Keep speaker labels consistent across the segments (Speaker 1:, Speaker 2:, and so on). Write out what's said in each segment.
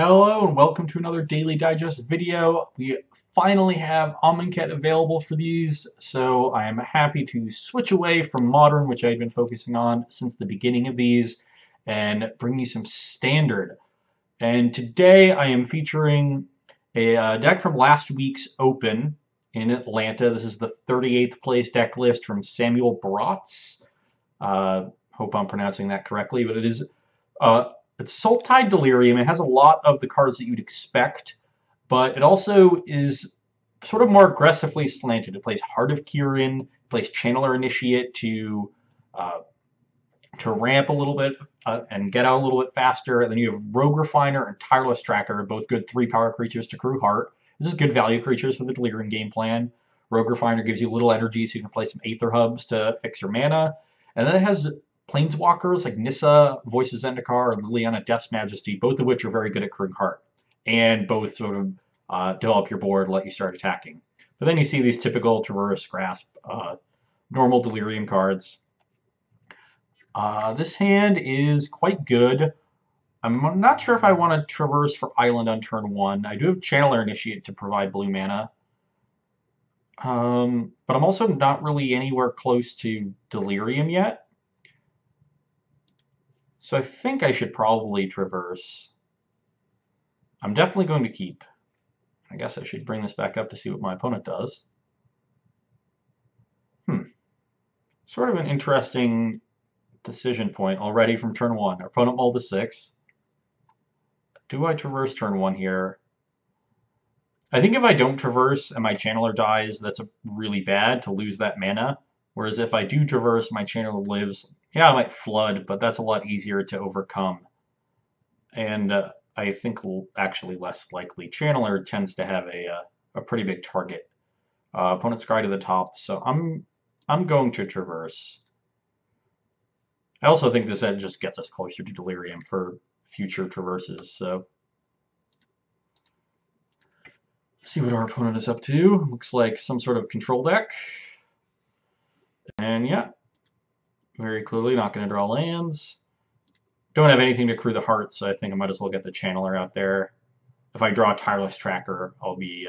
Speaker 1: Hello and welcome to another Daily Digest video. We finally have Amonkhet available for these, so I am happy to switch away from Modern, which I've been focusing on since the beginning of these, and bring you some Standard. And today I am featuring a deck from last week's Open in Atlanta. This is the 38th place deck list from Samuel Braatz. Hope I'm pronouncing that correctly, but it is... it's Sultai Delirium. It has a lot of the cards that you'd expect, but it also is sort of more aggressively slanted. It plays Heart of Kirin, it plays Channeler Initiate to ramp a little bit and get out a little bit faster. And then you have Rogue Refiner and Tireless Tracker, both good 3-power creatures to crew Heart. This is good value creatures for the Delirium game plan. Rogue Refiner gives you little energy, so you can play some Aether Hubs to fix your mana. And then it has Planeswalkers like Nissa, Voice of Zendikar, or Liliana Death's Majesty, both of which are very good at crewing Heart, and both sort of develop your board, let you start attacking. But then you see these typical Traverse, Grasp, normal Delirium cards. This hand is quite good. I'm not sure if I want to Traverse for Island on turn 1. I do have Channeler Initiate to provide blue mana. But I'm also not really anywhere close to Delirium yet. So I think I should probably Traverse. I'm definitely going to keep. I guess I should bring this back up to see what my opponent does. Sort of an interesting decision point already from turn 1. Our opponent mulled a 6. Do I Traverse turn 1 here? I think if I don't Traverse and my Channeler dies, that's really bad to lose that mana. Whereas if I do Traverse, my Channeler lives. Yeah, I might Flood, but that's a lot easier to overcome. And I think actually less likely. Channeler tends to have a pretty big target. Opponent's Scry to the top, so I'm going to Traverse. I also think this end just gets us closer to Delirium for future Traverses, so... See what our opponent is up to. Looks like some sort of control deck. And yeah, very clearly not going to draw lands. Don't have anything to crew the Heart, so I think I might as well get the Channeler out there. If I draw a Tireless Tracker, I'll be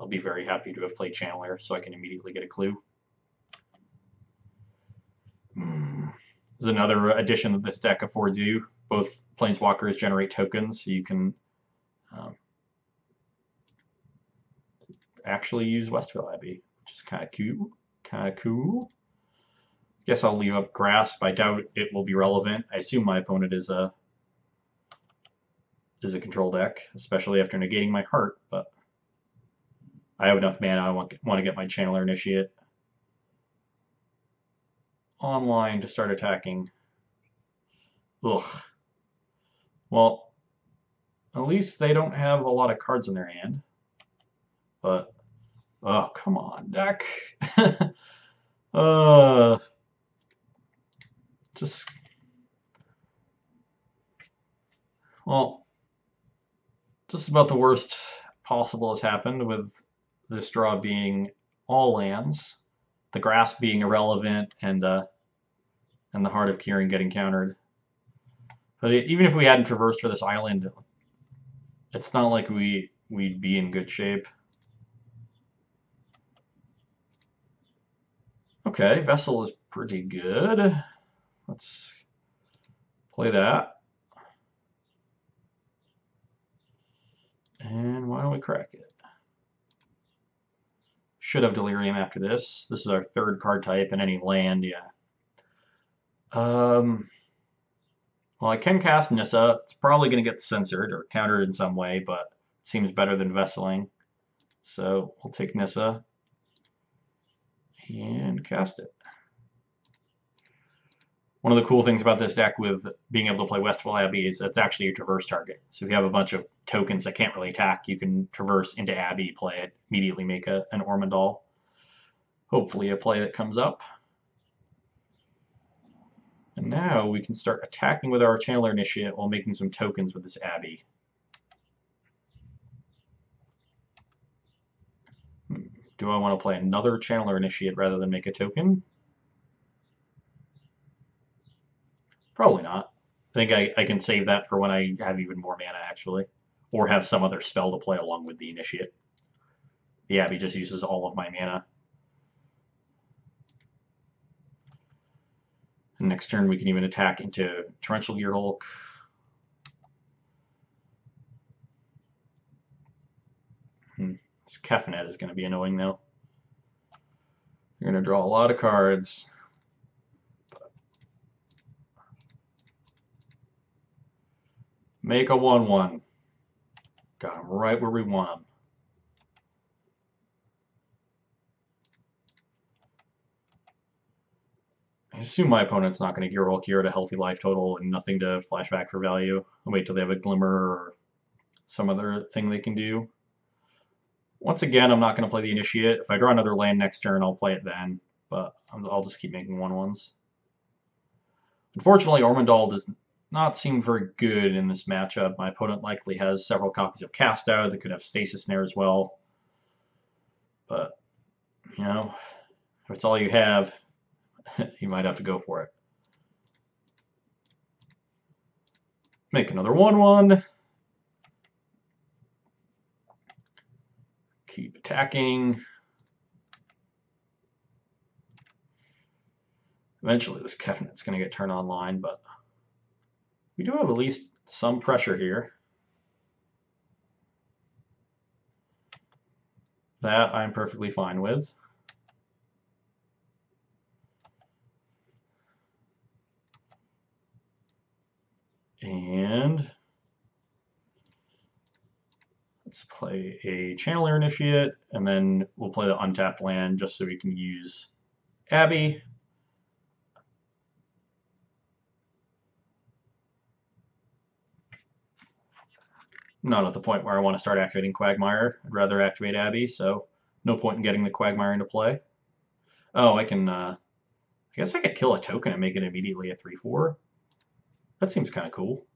Speaker 1: very happy to have played Channeler, so I can immediately get a clue. There's another addition that this deck affords you. Both Planeswalkers generate tokens, so you can actually use Westville Abbey, which is kind of cool. Guess I'll leave up Grasp. I doubt it will be relevant. I assume my opponent is a control deck, especially after negating my Heart, but I have enough mana. I want to get my Channeler Initiate online to start attacking. Ugh. Well, at least they don't have a lot of cards in their hand. But, oh, come on, deck. Just, well, just about the worst possible has happened with this draw being all lands, the Grasp being irrelevant, and the Heart of Kirin getting countered. But even if we hadn't traversed for this island, it's not like we'd be in good shape. Okay, Vessel is pretty good. Let's play that. And why don't we crack it? Should have Delirium after this. This is our 3rd card type, and any land, yeah. Well, I can cast Nissa. It's probably going to get censored or countered in some way, but it seems better than Vesseling. So we'll take Nissa and cast it. One of the cool things about this deck with being able to play Westville Abbey is it's actually a traverse target. So if you have a bunch of tokens that can't really attack, you can traverse into Abbey, play it, immediately make an Ormondal. Hopefully a play that comes up. And now we can start attacking with our Channeler Initiate while making some tokens with this Abbey. Do I want to play another Channeler Initiate rather than make a token? Probably not. I think I can save that for when I have even more mana, actually. or have some other spell to play along with the Initiate. The Abbey just uses all of my mana. And next turn we can even attack into Torrential Gearhulk. This Kefnet is going to be annoying though. You're going to draw a lot of cards. Make a 1/1. Got him right where we want him. I assume my opponent's not going to Gearhulk here at a healthy life total and nothing to flashback for value. I'll wait till they have a Glimmer or some other thing they can do. Once again, I'm not going to play the Initiate. If I draw another land next turn, I'll play it then. But I'll just keep making 1/1s. Unfortunately, Ormondal does not seem very good in this matchup. My opponent likely has several copies of Cast Out that could have Stasis Snare as well. But, you know, if it's all you have, you might have to go for it. Make another 1/1. Keep attacking. Eventually this Kefnet's going to get turned online, but we do have at least some pressure here. That I'm perfectly fine with. And let's play a Channeler Initiate, and then we'll play the untapped land just so we can use Abbey. I'm not at the point where I want to start activating Quagmire. I'd rather activate Abbey, so no point in getting the Quagmire into play. Oh, I can, I guess I could kill a token and make it immediately a 3/4. That seems kind of cool.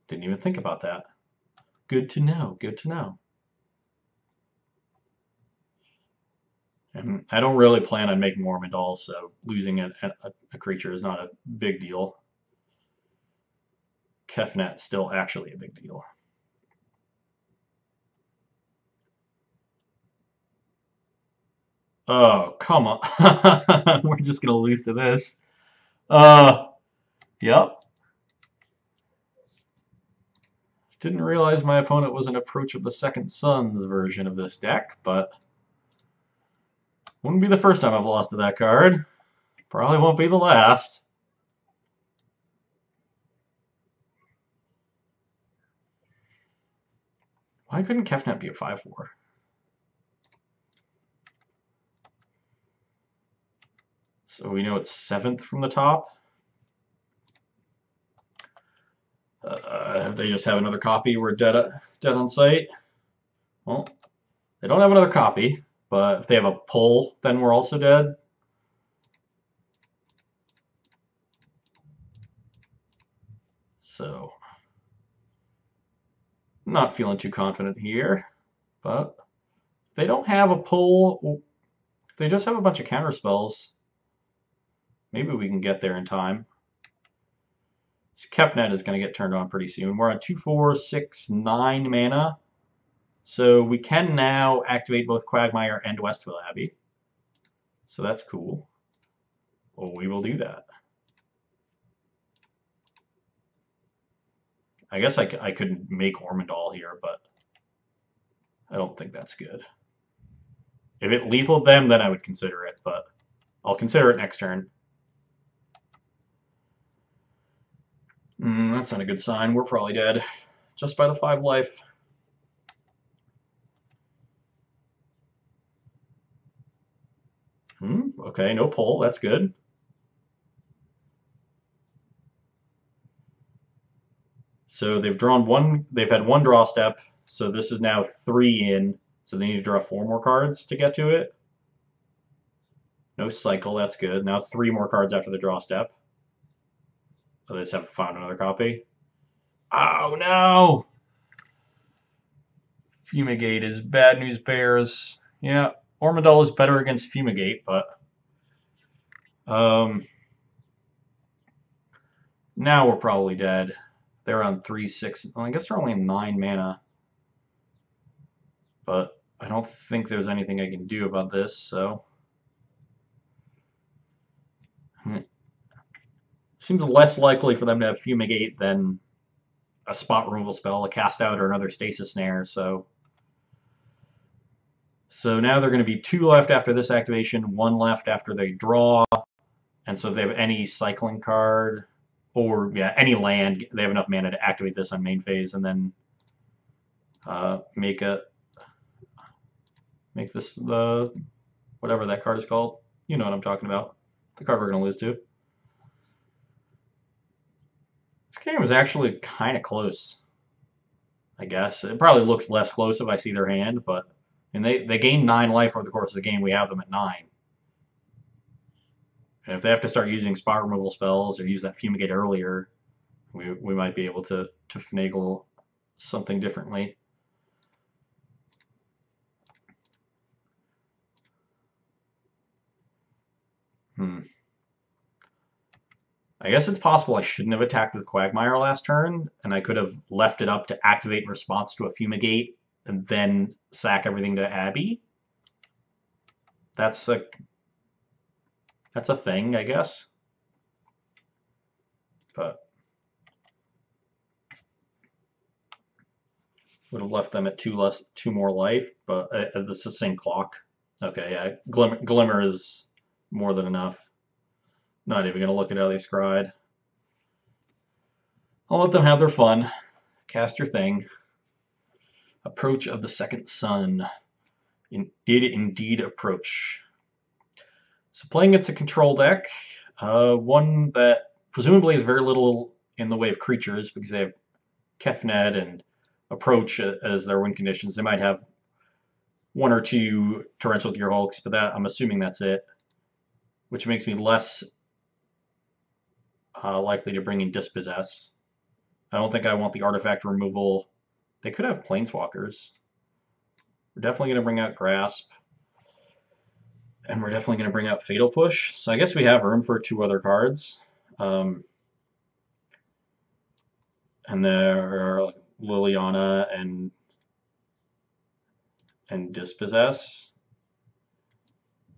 Speaker 1: Didn't even think about that. Good to know, good to know. And I don't really plan on making Ormondal, so losing a creature is not a big deal. Kefnet's still actually a big deal. Oh, come on. We're just going to lose to this. Yep. Didn't realize my opponent was an Approach of the Second Sons version of this deck, but wouldn't be the first time I've lost to that card. Probably won't be the last. Why couldn't Kefnet be a 5/4? So we know it's 7th from the top. If they just have another copy, we're dead on sight. Well, they don't have another copy, but if they have a pull, then we're also dead. So, not feeling too confident here, but if they don't have a pull, if they just have a bunch of counterspells, maybe we can get there in time. This Kefnet is going to get turned on pretty soon. We're on 2, 4, 6, 9 mana. So we can now activate both Quagmire and Westville Abbey. So that's cool. Well, we will do that. I guess I could make Ormondal here, but I don't think that's good. If it lethaled them, then I would consider it, but I'll consider it next turn. That's not a good sign. We're probably dead. Just by the 5 life. Okay, no pull. That's good. So they've drawn one. They've had 1 draw step. So this is now 3 in. So they need to draw 4 more cards to get to it. No cycle. That's good. Now 3 more cards after the draw step. So they just haven't found another copy. Oh no! Fumigate is bad news bears. Yeah, Ormondal is better against Fumigate, but Now we're probably dead. They're on 3/6. Well, I guess they're only 9 mana. But I don't think there's anything I can do about this, so... Seems less likely for them to have Fumigate than a spot removal spell, a cast out, or another stasis snare, so... So now they're going to be 2 left after this activation, 1 left after they draw, and so if they have any cycling card, or yeah, any land, they have enough mana to activate this on main phase, and then make this the whatever that card is called. You know what I'm talking about. The card we're going to lose to. This game was actually kind of close, I guess. It probably looks less close if I see their hand, but and they gain 9 life over the course of the game. We have them at 9. And if they have to start using spot removal spells or use that Fumigate earlier, we might be able to finagle something differently. I guess it's possible I shouldn't have attacked with Quagmire last turn, and I could have left it up to activate in response to a Fumigate and then sack everything to Abby. That's a thing, I guess. But would have left them at 2 more life, but this is the same clock. Okay, yeah, Glimmer is more than enough. Not even going to look at how they scryed. I'll let them have their fun. Cast your thing. Approach of the Second Sun. Did indeed approach. So playing against a control deck, one that presumably has very little in the way of creatures because they have Kefnet and Approach as their win conditions. They might have 1 or 2 Torrential Gearhulks, but that I'm assuming that's it, which makes me less likely to bring in Dispossess. I don't think I want the artifact removal. They could have Planeswalkers. We're definitely going to bring out Grasp. And we're definitely going to bring out Fatal Push. So I guess we have room for 2 other cards. And there are Liliana and Dispossess.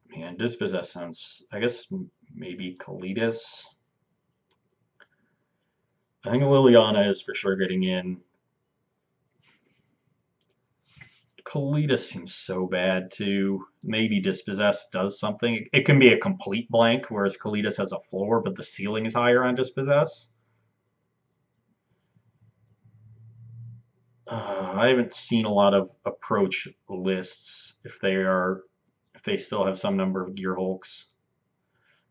Speaker 1: Man, Dispossess sounds... I guess maybe Kalitas. I think Liliana is for sure getting in. Kalitas seems so bad too. Maybe Dispossess does something. It can be a complete blank, whereas Kalitas has a floor, but the ceiling is higher on Dispossess. I haven't seen a lot of approach lists if they still have some number of Gearhulks.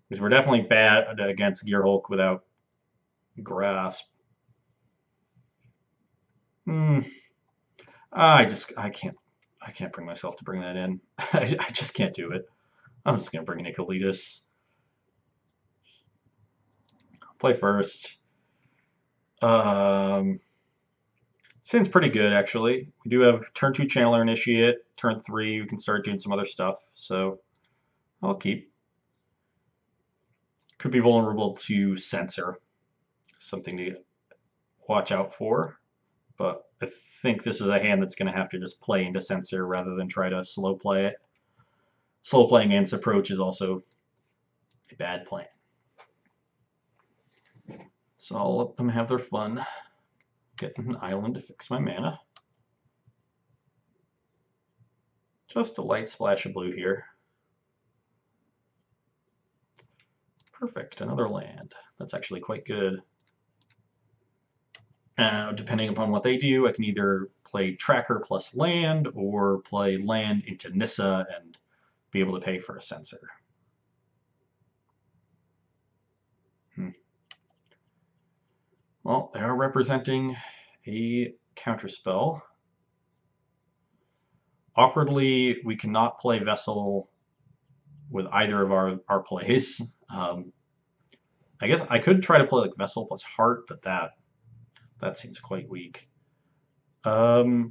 Speaker 1: Because we're definitely bad against Gearhulk without Grasp. I can't bring myself to bring that in. I just can't do it. I'm just gonna bring in Kalitas. Play first. Seems pretty good, actually. We do have turn 2 Channeler Initiate. Turn 3, we can start doing some other stuff. So I'll keep. Could be vulnerable to Censor. Something to watch out for. But I think this is a hand that's going to have to just play into Censor rather than try to slow play it. Slow playing against Approach is also a bad plan. So I'll let them have their fun. Get an island to fix my mana. Just a light splash of blue here. Perfect, another land. That's actually quite good. Depending upon what they do, I can either play Tracker plus land or play land into Nissa and be able to pay for a Censor. Well, they are representing a counterspell. Awkwardly, we cannot play Vessel with either of our plays. I guess I could try to play like Vessel plus Heart, but that seems quite weak. The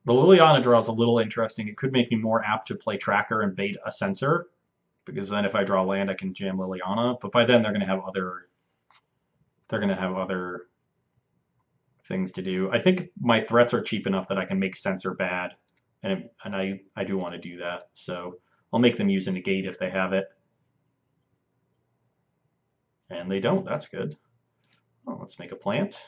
Speaker 1: Liliana draw is a little interesting. It could make me more apt to play Tracker and bait a Censor. because then if I draw land, I can jam Liliana. But by then they're gonna have other things to do. I think my threats are cheap enough that I can make Censor bad, and I do want to do that. So I'll make them use a negate if they have it, and they don't. That's good. Well, let's make a plant.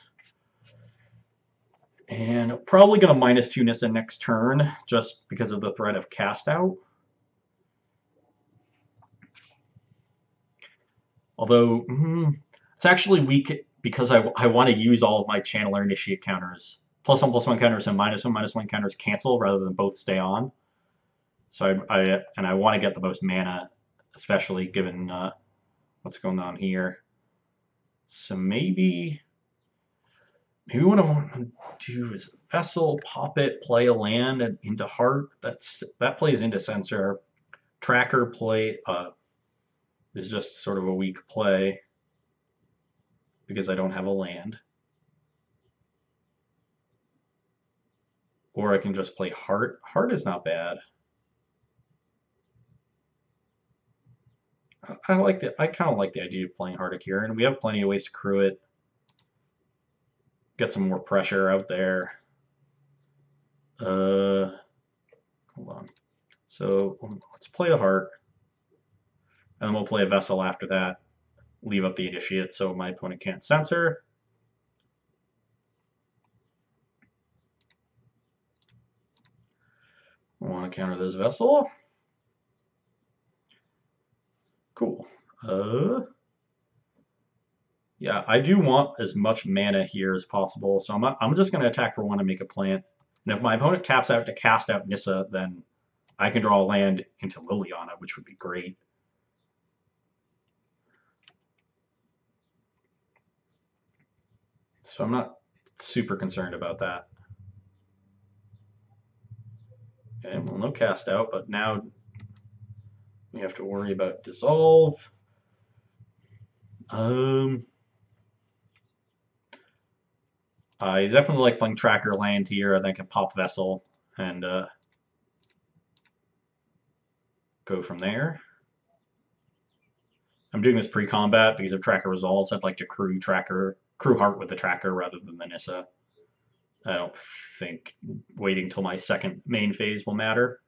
Speaker 1: And probably going to -2 Nissa next turn, just because of the threat of cast out. Although, it's actually weak because I want to use all of my Channeler Initiate counters. +1/+1 counters and -1/-1 counters cancel rather than both stay on. So I want to get the most mana, especially given what's going on here. So maybe what I want to do is Vessel, pop it, play a land and into Heart. That plays into Censor. Tracker play is just sort of a weak play because I don't have a land. Or I can just play Heart. Heart is not bad. I kind of like the idea of playing Heart here, and we have plenty of ways to crew it. Get some more pressure out there. Hold on. So let's play a Heart, and then we'll play a Vessel after that. Leave up the Initiate so my opponent can't Censor. I want to counter this Vessel. Cool. Yeah, I do want as much mana here as possible, so I'm just going to attack for 1 and make a plant. And if my opponent taps out to cast out Nissa, then I can draw a land into Liliana, which would be great. So I'm not super concerned about that. Okay, well, no cast out, but now we have to worry about Dissolve. I definitely like playing Tracker land here. I think I can pop Vessel and go from there. I'm doing this pre-combat because if Tracker resolves, I'd like to crew Heart with the Tracker rather than the Nissa. I don't think waiting till my second main phase will matter.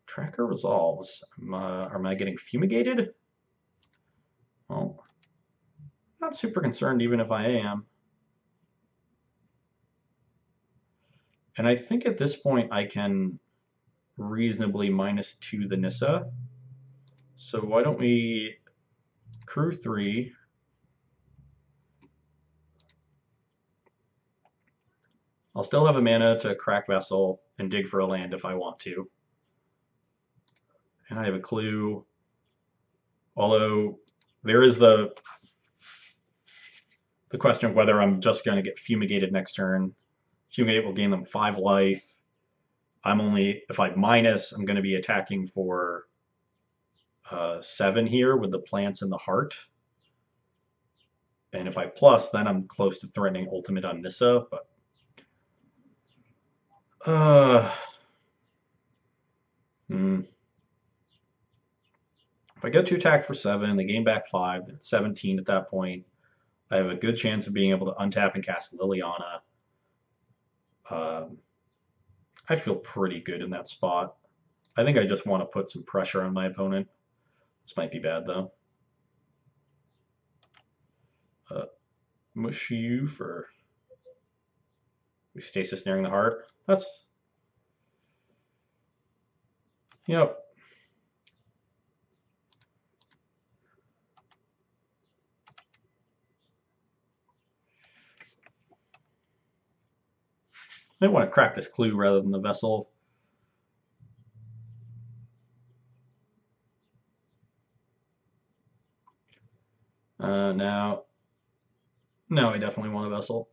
Speaker 1: Tracker resolves. Am I getting fumigated? Well, not super concerned even if I am. And I think at this point I can reasonably -2 the Nissa. So why don't we crew 3. I'll still have a mana to crack Vessel and dig for a land if I want to. And I have a clue. Although there is the question of whether I'm just going to get fumigated next turn. Fumigate will gain them 5 life. If I minus, I'm going to be attacking for 7 here with the plants and the Heart. And if I plus, then I'm close to threatening ultimate on Nissa, but if I get to attack for 7, they gain back 5, that's 17 at that point. I have a good chance of being able to untap and cast Liliana. I feel pretty good in that spot. I think I just want to put some pressure on my opponent. This might be bad, though. Mush you for... We stasis nearing the Heart. That's... Yep. I might want to crack this clue rather than the Vessel. Now I definitely want a Vessel.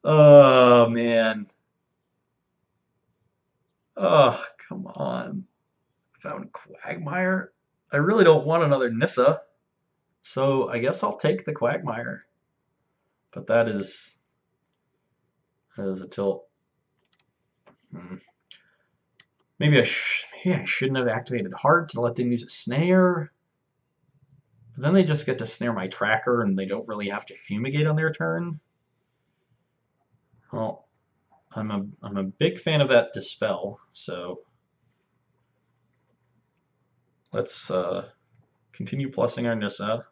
Speaker 1: Oh, man. Oh, come on. Found Quagmire. I really don't want another Nissa, so I guess I'll take the Quagmire. But that is... as a tilt. Maybe I shouldn't have activated Heart to let them use a snare. But then they just get to snare my tracker, and they don't really have to fumigate on their turn. Well, I'm a big fan of that Dispel, so let's continue plussing our Nissa.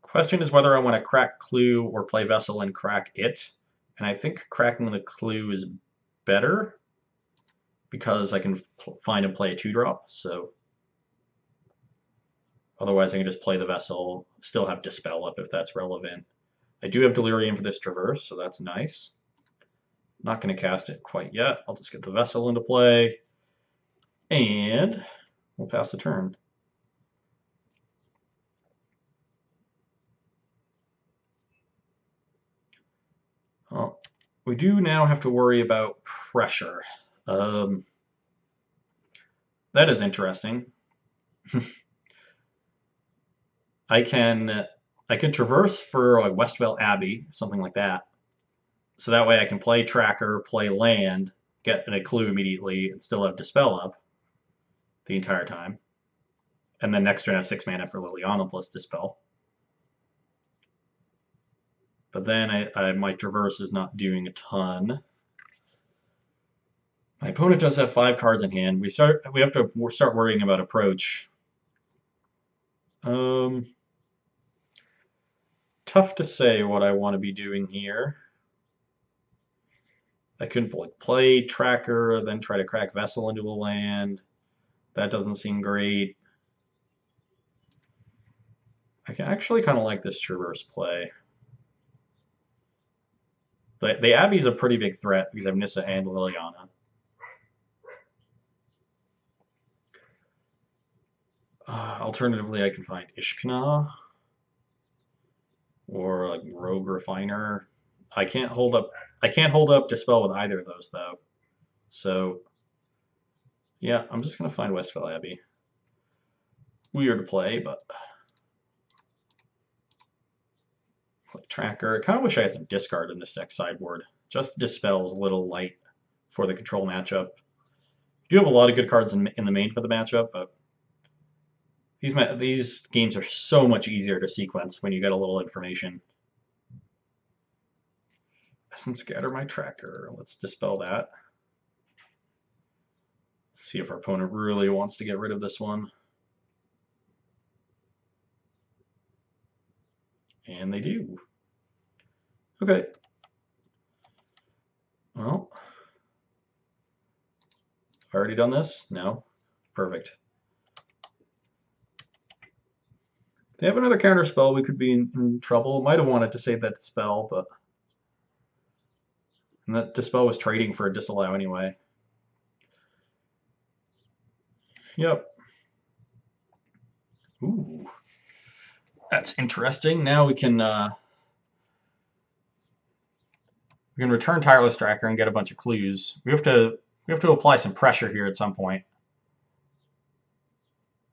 Speaker 1: The question is whether I want to crack Clue or play Vessel and crack it. And I think cracking the Clue is better because I can find and play a 2-drop. So otherwise I can just play the Vessel, still have Dispel up if that's relevant. I do have Delirium for this Traverse, so that's nice. Not going to cast it quite yet. I'll just get the Vessel into play, and we'll pass the turn. Well, we do now have to worry about pressure. That is interesting. I can traverse for like Westvale Abbey, something like that. So that way I can play Tracker, play land, get a Clue immediately, and still have Dispel up the entire time. And then next turn I have 6 mana for Liliana plus Dispel. But then my Traverse is not doing a ton. My opponent does have 5 cards in hand. We have to start worrying about approach. Tough to say what I want to be doing here. I could play Tracker, then try to crack Vessel into a land. That doesn't seem great. I can actually kind of like this Traverse play. The Abbey is a pretty big threat because I have Nissa and Liliana. Alternatively, I can find Ishkana or like Rogue Refiner. I can't hold up Dispel with either of those though. So yeah, I'm just gonna find Westvale Abbey. Weird to play, but play Tracker. I kind of wish I had some discard in this deck sideboard. Just Dispel's a little light for the control matchup. You do have a lot of good cards in the main for the matchup, but these games are so much easier to sequence when you get a little information. Essence Scatter my Tracker. Let's Dispel that. See if our opponent really wants to get rid of this one. And they do. Okay. Well, already done this? No? Perfect. If they have another counterspell, we could be in trouble. Might have wanted to save that Dispel, but... And that Dispel was trading for a Disallow anyway. Yep. Ooh. That's interesting. Now we can return Tireless Tracker and get a bunch of clues. We have to apply some pressure here at some point.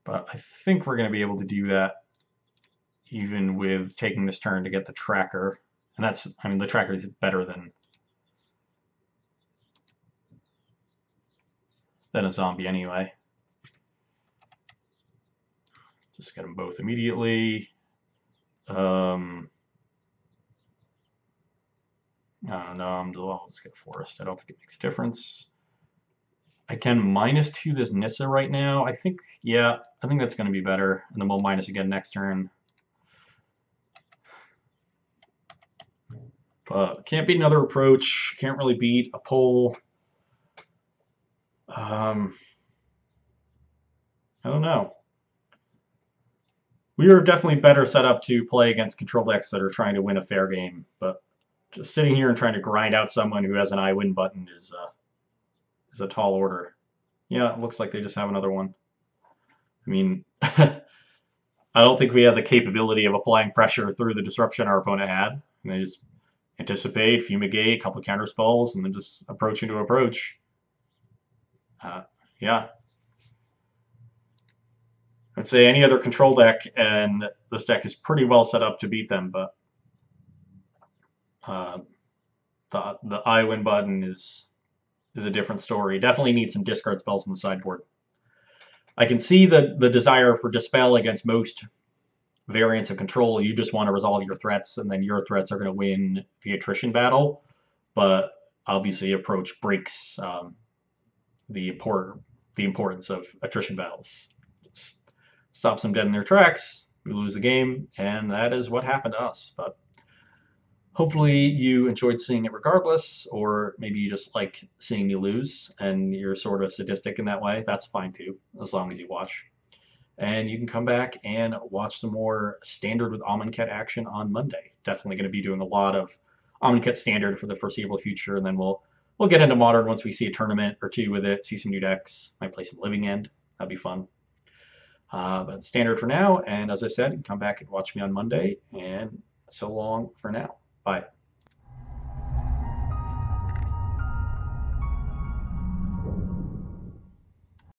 Speaker 1: But I think we're going to be able to do that even with taking this turn to get the Tracker. And that's, I mean, the Tracker is better than a zombie anyway. Just get them both immediately. I don't know, I'll just get Forest. I don't think it makes a difference. I can -2 this Nissa right now. I think that's going to be better. And then we'll minus again next turn. But can't beat another approach. Can't really beat a pull. I don't know. We are definitely better set up to play against control decks that are trying to win a fair game. But just sitting here and trying to grind out someone who has an I win button is a tall order. Yeah, it looks like they just have another one. I mean, I don't think we had the capability of applying pressure through the disruption our opponent had. And they just anticipate, fumigate, a couple of counter spells, and then just approach into approach. Yeah. I'd say any other control deck, and this deck is pretty well set up to beat them, but the I win button is a different story. Definitely need some discard spells on the sideboard. I can see the desire for Dispel against most variants of control. You just want to resolve your threats, and then your threats are going to win the attrition battle. But obviously, approach breaks the importance of attrition battles. Just stops them dead in their tracks. We lose the game, and that is what happened to us. But hopefully you enjoyed seeing it regardless, or maybe you just like seeing me lose and you're sort of sadistic in that way. That's fine too, as long as you watch. And you can come back and watch some more Standard with Amonkhet action on Monday. Definitely going to be doing a lot of Amonkhet Standard for the foreseeable future, and then we'll get into Modern once we see a tournament or two with it, see some new decks, might play some Living End. That'd be fun. But Standard for now, and as I said, come back and watch me on Monday, and so long for now. Bye.